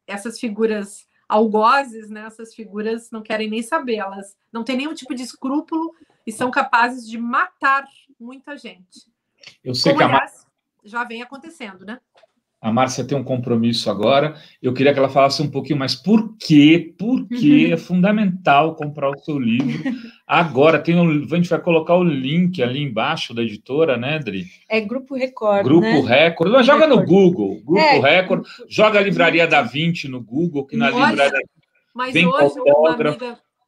Speaker 3: essas figuras algozes, né, essas figuras não querem nem saber, elas não têm nenhum tipo de escrúpulo e são capazes de matar muita gente.
Speaker 2: Eu sei
Speaker 3: como, aliás, já vem acontecendo, né?
Speaker 2: A Márcia tem um compromisso agora. Eu queria que ela falasse um pouquinho mais por quê é fundamental comprar o seu livro agora. A gente vai colocar o link ali embaixo da editora, né, Dri?
Speaker 1: É Grupo Record,
Speaker 2: Grupo Record. Mas joga no Google. Grupo Record. Joga a Livraria da Vinci no Google, que na livraria...
Speaker 3: Mas hoje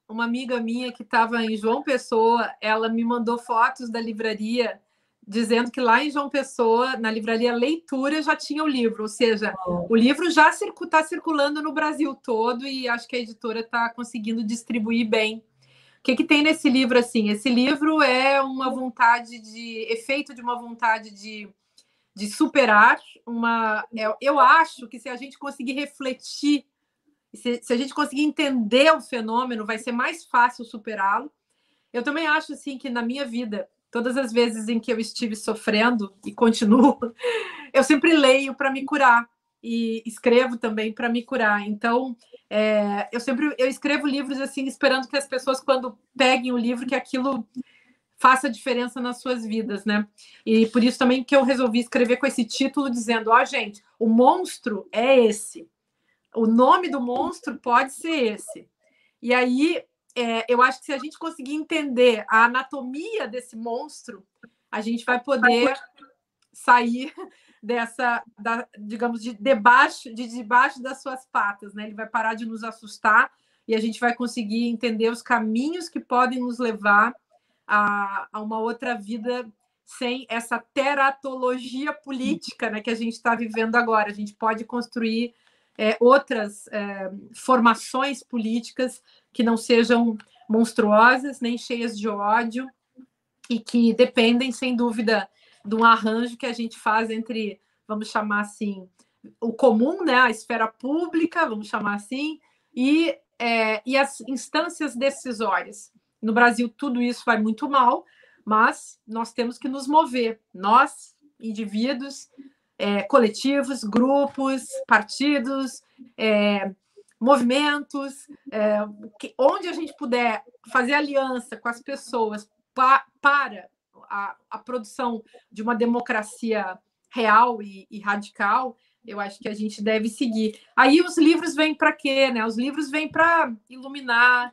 Speaker 3: uma amiga minha que estava em João Pessoa, ela me mandou fotos da livraria, dizendo que lá em João Pessoa, na livraria Leitura, já tinha o livro, ou seja, o livro já está circulando no Brasil todo e acho que a editora está conseguindo distribuir bem. O que tem nesse livro, assim? Esse livro é efeito de uma vontade de superar eu acho que se a gente conseguir refletir, se a gente conseguir entender o fenômeno, vai ser mais fácil superá-lo. Eu também acho assim que na minha vida, todas as vezes em que eu estive sofrendo e continuo, eu sempre leio para me curar e escrevo também para me curar. Então, eu escrevo livros assim, esperando que as pessoas, quando peguem o livro, que aquilo faça diferença nas suas vidas, né? E por isso também que eu resolvi escrever com esse título, dizendo, gente, o monstro é esse. O nome do monstro pode ser esse. E aí, eu acho que se a gente conseguir entender a anatomia desse monstro, a gente vai poder sair digamos, de debaixo das suas patas, né? Ele vai parar de nos assustar e a gente vai conseguir entender os caminhos que podem nos levar a uma outra vida sem essa teratologia política, né, que a gente está vivendo agora. A gente pode construir outras formações políticas que não sejam monstruosas, nem cheias de ódio, e que dependem, sem dúvida, de um arranjo que a gente faz entre, vamos chamar assim, o comum, né, a esfera pública, vamos chamar assim, e as instâncias decisórias. No Brasil, tudo isso vai muito mal, mas nós temos que nos mover. Nós, indivíduos, coletivos, grupos, partidos, movimentos, onde a gente puder fazer aliança com as pessoas para a produção de uma democracia real e radical, eu acho que a gente deve seguir. Aí os livros vêm para quê, né? Os livros vêm para iluminar.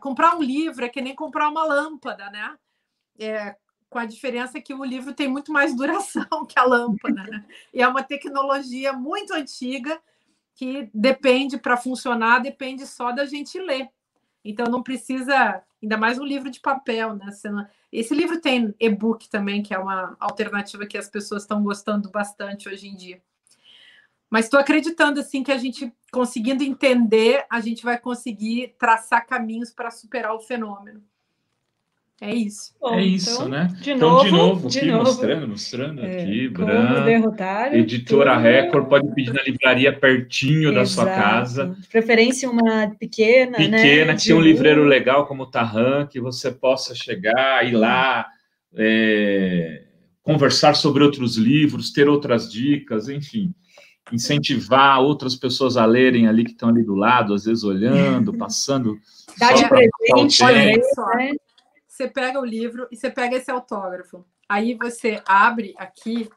Speaker 3: Comprar um livro é que nem comprar uma lâmpada, né? Com a diferença que o livro tem muito mais duração que a lâmpada, né? E é uma tecnologia muito antiga que depende, para funcionar, depende só da gente ler. Então não precisa, ainda mais um livro de papel, né? Esse livro tem e-book também, que é uma alternativa que as pessoas estão gostando bastante hoje em dia. Mas estou acreditando assim que a gente, conseguindo entender, a gente vai conseguir traçar caminhos para superar o fenômeno. É isso.
Speaker 2: Bom, então, né?
Speaker 1: De novo
Speaker 2: aqui, mostrando aqui,
Speaker 1: Como derrotar.
Speaker 2: Editora Record, pode pedir na livraria pertinho da sua casa.
Speaker 1: De preferência uma pequena, né?
Speaker 2: Que tem um livreiro legal como o Tarran, que você possa chegar, ir lá, conversar sobre outros livros, ter outras dicas, enfim. Incentivar outras pessoas a lerem ali, que estão ali do lado, às vezes olhando, passando.
Speaker 1: Dá de presente,
Speaker 3: olha só, né? Você pega o livro e você pega esse autógrafo. Aí você abre aqui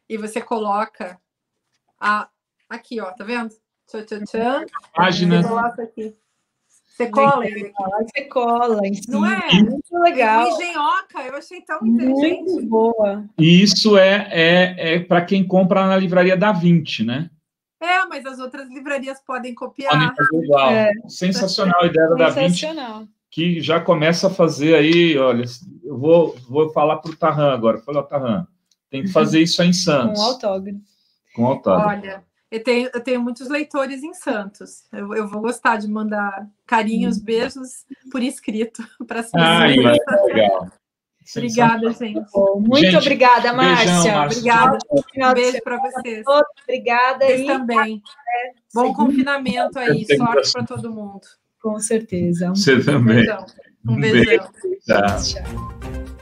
Speaker 3: e você coloca aqui, ó, tá vendo?
Speaker 2: Páginas.
Speaker 3: Você coloca aqui. Você cola ele.
Speaker 1: Você cola.
Speaker 3: Não é?
Speaker 1: Muito legal.
Speaker 3: Engenhoca, eu achei tão inteligente.
Speaker 1: Muito boa.
Speaker 2: E isso é para quem compra na livraria da 20, né?
Speaker 3: Mas as outras livrarias podem copiar.
Speaker 2: Podem fazer igual. Sensacional a ideia da 20. Que já começa a fazer aí, olha, eu vou falar para o Tarran agora. Falei, Tarran, tem que fazer isso aí em Santos. Com autógrafo.
Speaker 3: Olha, eu tenho muitos leitores em Santos. Eu vou gostar de mandar carinhos, beijos por escrito para as pessoas.
Speaker 2: Legal.
Speaker 3: Obrigada, gente.
Speaker 1: Muito obrigada, Márcia.
Speaker 3: Obrigada. Um beijo para vocês.
Speaker 1: Obrigada.
Speaker 3: Vocês também. Bom confinamento aí. Sorte para todo mundo.
Speaker 1: Com certeza.
Speaker 2: Você também.
Speaker 3: Um beijão.
Speaker 2: Tchau.